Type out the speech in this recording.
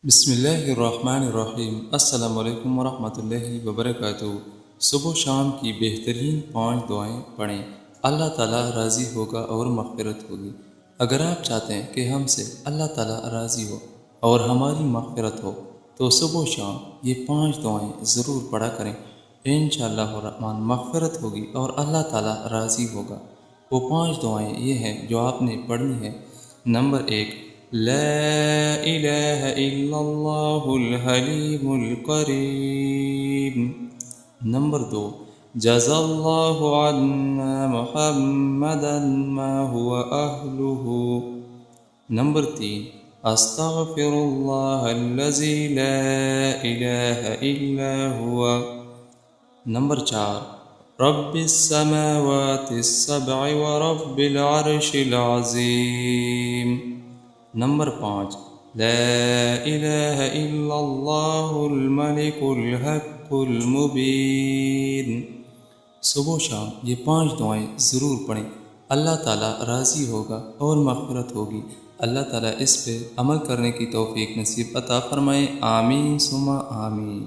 بسم اللہ الرحمن الرحیم۔ السلام علیکم ورحمۃ اللہ وبرکاتہ۔ صبح و شام کی بہترین 5 دعائیں پڑھیں، اللہ تعالیٰ راضی ہوگا اور مغفرت ہوگی۔ اگر آپ چاہتے ہیں کہ ہم سے اللہ تعالیٰ راضی ہو اور ہماری مغفرت ہو تو صبح و شام یہ 5 دعائیں ضرور پڑھا کریں، انشاءاللہ الرحمن مغفرت ہوگی اور اللہ تعالیٰ راضی ہوگا۔ وہ 5 دعائیں یہ ہیں جو آپ نے پڑھنی ہے۔ نمبر 1، لا الہ الا اللہ الحلیم الکریم۔ نمبر 2، جزا اللہ عنا محمدا ما هو اہلہ۔ نمبر 3، استغفر اللہ الذی لا الہ الا هو۔ نمبر 4، رب السماوات السبع ورب العرش العظیم۔ نمبر 5، لا الہ الا اللہ الملک الحق المبین۔ صبح و شام یہ 5 دعائیں ضرور پڑھیں، اللہ تعالیٰ راضی ہوگا اور مغفرت ہوگی۔ اللہ تعالیٰ اس پہ عمل کرنے کی توفیق نصیب عطا فرمائے، آمین ثم آمین۔